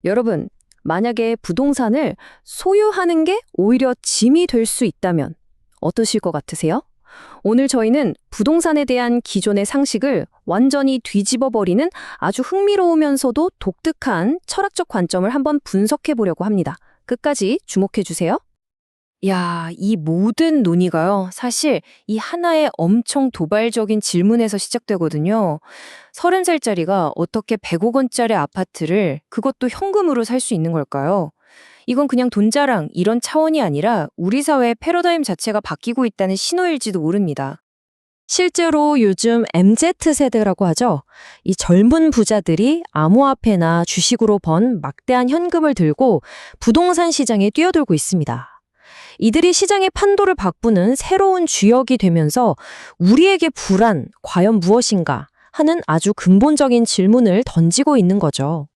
여러분, 만약에 부동산을 소유하는 게 오히려 짐이 될 수 있다면 어떠실 것 같으세요? 오늘 저희는 부동산에 대한 기존의 상식을 완전히 뒤집어 버리는 아주 흥미로우면서도 독특한 철학적 관점을 한번 분석해 보려고 합니다. 끝까지 주목해 주세요. 야, 이 모든 논의가요, 사실 이 하나의 엄청 도발적인 질문에서 시작되거든요. 30살짜리가 어떻게 100억 원짜리 아파트를 그것도 현금으로 살 수 있는 걸까요? 이건 그냥 돈 자랑 이런 차원이 아니라 우리 사회의 패러다임 자체가 바뀌고 있다는 신호일지도 모릅니다. 실제로 요즘 MZ세대라고 하죠. 이 젊은 부자들이 암호화폐나 주식으로 번 막대한 현금을 들고 부동산 시장에 뛰어들고 있습니다. 이들이 시장의 판도를 바꾸는 새로운 주역이 되면서 우리에게 불안, 과연 무엇인가 하는 아주 근본적인 질문을 던지고 있는 거죠.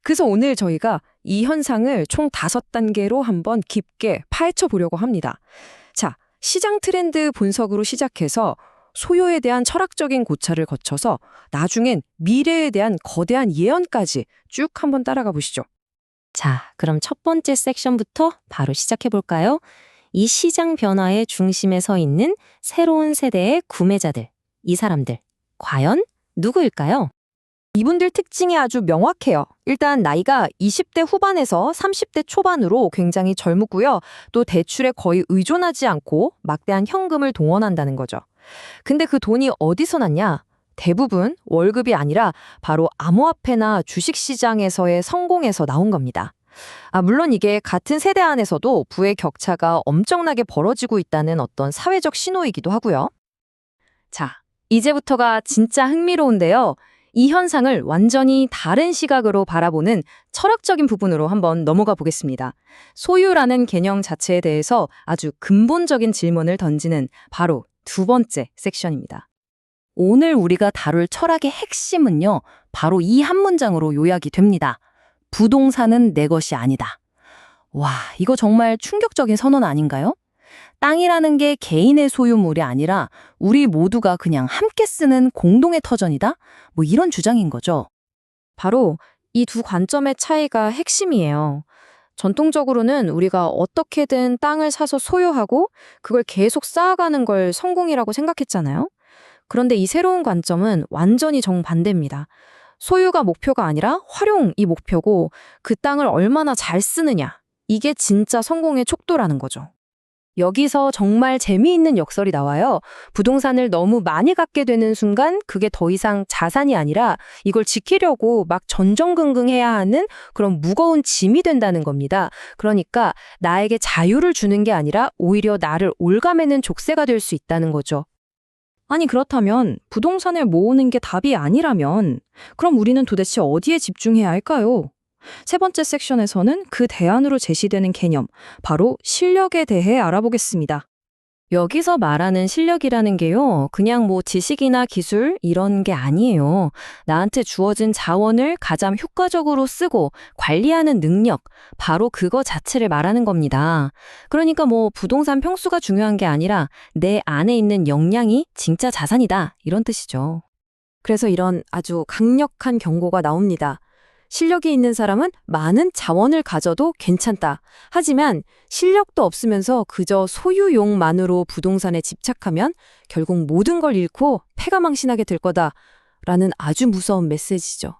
그래서 오늘 저희가 이 현상을 총 5단계로 한번 깊게 파헤쳐 보려고 합니다. 자, 시장 트렌드 분석으로 시작해서 소요에 대한 철학적인 고찰을 거쳐서 나중엔 미래에 대한 거대한 예언까지 쭉 한번 따라가 보시죠. 자, 그럼 첫 번째 섹션부터 바로 시작해 볼까요? 이 시장 변화의 중심에 서 있는 새로운 세대의 구매자들, 이 사람들, 과연 누구일까요? 이분들 특징이 아주 명확해요. 일단 나이가 20대 후반에서 30대 초반으로 굉장히 젊고요. 또 대출에 거의 의존하지 않고 막대한 현금을 동원한다는 거죠. 근데 그 돈이 어디서 났냐? 대부분 월급이 아니라 바로 암호화폐나 주식시장에서의 성공에서 나온 겁니다. 물론 이게 같은 세대 안에서도 부의 격차가 엄청나게 벌어지고 있다는 어떤 사회적 신호이기도 하고요. 자, 이제부터가 진짜 흥미로운데요. 이 현상을 완전히 다른 시각으로 바라보는 철학적인 부분으로 한번 넘어가 보겠습니다. 소유라는 개념 자체에 대해서 아주 근본적인 질문을 던지는 바로 두 번째 섹션입니다. 오늘 우리가 다룰 철학의 핵심은요, 바로 이 한 문장으로 요약이 됩니다. 부동산은 내 것이 아니다. 와, 이거 정말 충격적인 선언 아닌가요? 땅이라는 게 개인의 소유물이 아니라 우리 모두가 그냥 함께 쓰는 공동의 터전이다? 뭐 이런 주장인 거죠. 바로 이 두 관점의 차이가 핵심이에요. 전통적으로는 우리가 어떻게든 땅을 사서 소유하고 그걸 계속 쌓아가는 걸 성공이라고 생각했잖아요. 그런데 이 새로운 관점은 완전히 정반대입니다. 소유가 목표가 아니라 활용이 목표고 그 땅을 얼마나 잘 쓰느냐, 이게 진짜 성공의 촉도라는 거죠. 여기서 정말 재미있는 역설이 나와요. 부동산을 너무 많이 갖게 되는 순간 그게 더 이상 자산이 아니라 이걸 지키려고 막 전전긍긍해야 하는 그런 무거운 짐이 된다는 겁니다. 그러니까 나에게 자유를 주는 게 아니라 오히려 나를 올가매는 족쇄가 될 수 있다는 거죠. 아니, 그렇다면 부동산을 모으는 게 답이 아니라면 그럼 우리는 도대체 어디에 집중해야 할까요? 세 번째 섹션에서는 그 대안으로 제시되는 개념, 바로 실력에 대해 알아보겠습니다. 여기서 말하는 실력이라는 게요, 그냥 뭐 지식이나 기술 이런 게 아니에요. 나한테 주어진 자원을 가장 효과적으로 쓰고 관리하는 능력, 바로 그거 자체를 말하는 겁니다. 그러니까 뭐 부동산 평수가 중요한 게 아니라 내 안에 있는 역량이 진짜 자산이다, 이런 뜻이죠. 그래서 이런 아주 강력한 경고가 나옵니다. 실력이 있는 사람은 많은 자원을 가져도 괜찮다. 하지만 실력도 없으면서 그저 소유용만으로 부동산에 집착하면 결국 모든 걸 잃고 패가망신하게 될 거다라는 아주 무서운 메시지죠.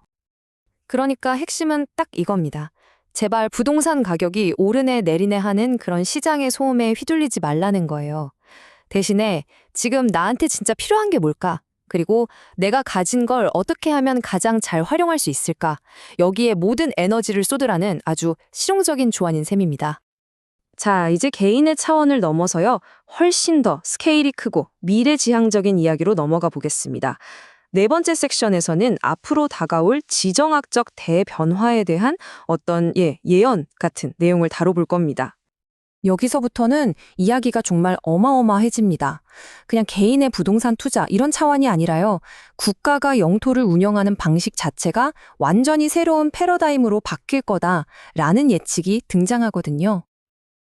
그러니까 핵심은 딱 이겁니다. 제발 부동산 가격이 오르네 내리네 하는 그런 시장의 소음에 휘둘리지 말라는 거예요. 대신에 지금 나한테 진짜 필요한 게 뭘까? 그리고 내가 가진 걸 어떻게 하면 가장 잘 활용할 수 있을까? 여기에 모든 에너지를 쏟으라는 아주 실용적인 조언인 셈입니다. 자, 이제 개인의 차원을 넘어서요, 훨씬 더 스케일이 크고 미래지향적인 이야기로 넘어가 보겠습니다. 네 번째 섹션에서는 앞으로 다가올 지정학적 대변화에 대한 어떤 예언 같은 내용을 다뤄볼 겁니다. 여기서부터는 이야기가 정말 어마어마해집니다. 그냥 개인의 부동산 투자 이런 차원이 아니라요. 국가가 영토를 운영하는 방식 자체가 완전히 새로운 패러다임으로 바뀔 거다라는 예측이 등장하거든요.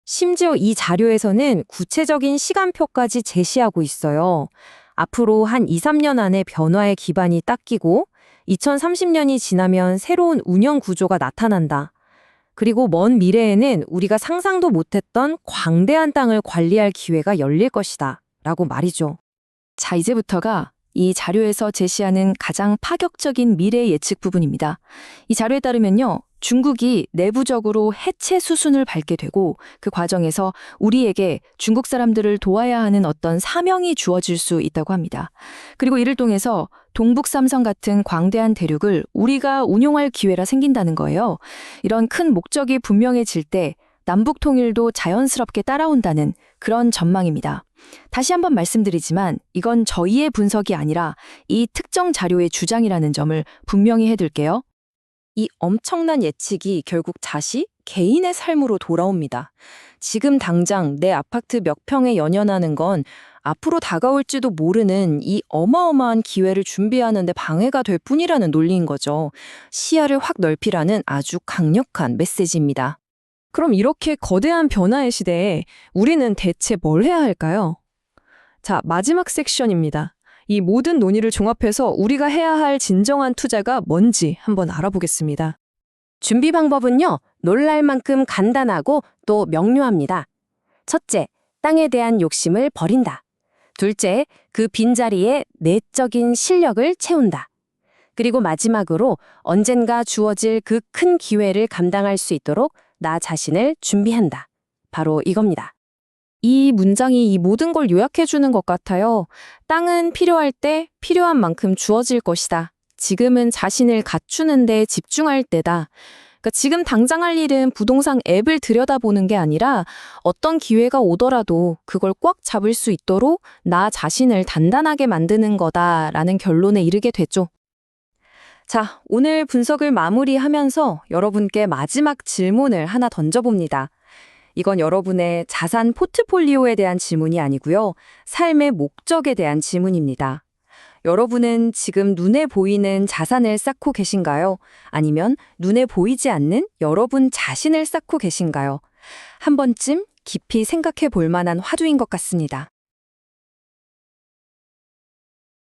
심지어 이 자료에서는 구체적인 시간표까지 제시하고 있어요. 앞으로 한 2, 3년 안에 변화의 기반이 닦이고 2030년이 지나면 새로운 운영 구조가 나타난다. 그리고 먼 미래에는 우리가 상상도 못했던 광대한 땅을 관리할 기회가 열릴 것이다. 라고 말이죠. 자, 이제부터가 이 자료에서 제시하는 가장 파격적인 미래 예측 부분입니다. 이 자료에 따르면요, 중국이 내부적으로 해체 수순을 밟게 되고 그 과정에서 우리에게 중국 사람들을 도와야 하는 어떤 사명이 주어질 수 있다고 합니다. 그리고 이를 통해서 동북 삼성 같은 광대한 대륙을 우리가 운용할 기회가 생긴다는 거예요. 이런 큰 목적이 분명해질 때 남북 통일도 자연스럽게 따라온다는 그런 전망입니다. 다시 한번 말씀드리지만 이건 저희의 분석이 아니라 이 특정 자료의 주장이라는 점을 분명히 해둘게요. 이 엄청난 예측이 결국 다시 개인의 삶으로 돌아옵니다. 지금 당장 내 아파트 몇 평에 연연하는 건 앞으로 다가올지도 모르는 이 어마어마한 기회를 준비하는 데 방해가 될 뿐이라는 논리인 거죠. 시야를 확 넓히라는 아주 강력한 메시지입니다. 그럼 이렇게 거대한 변화의 시대에 우리는 대체 뭘 해야 할까요? 자, 마지막 섹션입니다. 이 모든 논의를 종합해서 우리가 해야 할 진정한 투자가 뭔지 한번 알아보겠습니다. 준비 방법은요, 놀랄 만큼 간단하고 또 명료합니다. 첫째, 땅에 대한 욕심을 버린다. 둘째, 그 빈자리에 내적인 실력을 채운다. 그리고 마지막으로 언젠가 주어질 그 큰 기회를 감당할 수 있도록 나 자신을 준비한다. 바로 이겁니다. 이 문장이 이 모든 걸 요약해주는 것 같아요. 땅은 필요할 때 필요한 만큼 주어질 것이다. 지금은 자신을 갖추는 데 집중할 때다. 그러니까 지금 당장 할 일은 부동산 앱을 들여다보는 게 아니라 어떤 기회가 오더라도 그걸 꽉 잡을 수 있도록 나 자신을 단단하게 만드는 거다라는 결론에 이르게 되죠. 자, 오늘 분석을 마무리하면서 여러분께 마지막 질문을 하나 던져봅니다. 이건 여러분의 자산 포트폴리오에 대한 질문이 아니고요. 삶의 목적에 대한 질문입니다. 여러분은 지금 눈에 보이는 자산을 쌓고 계신가요? 아니면 눈에 보이지 않는 여러분 자신을 쌓고 계신가요? 한 번쯤 깊이 생각해 볼 만한 화두인 것 같습니다.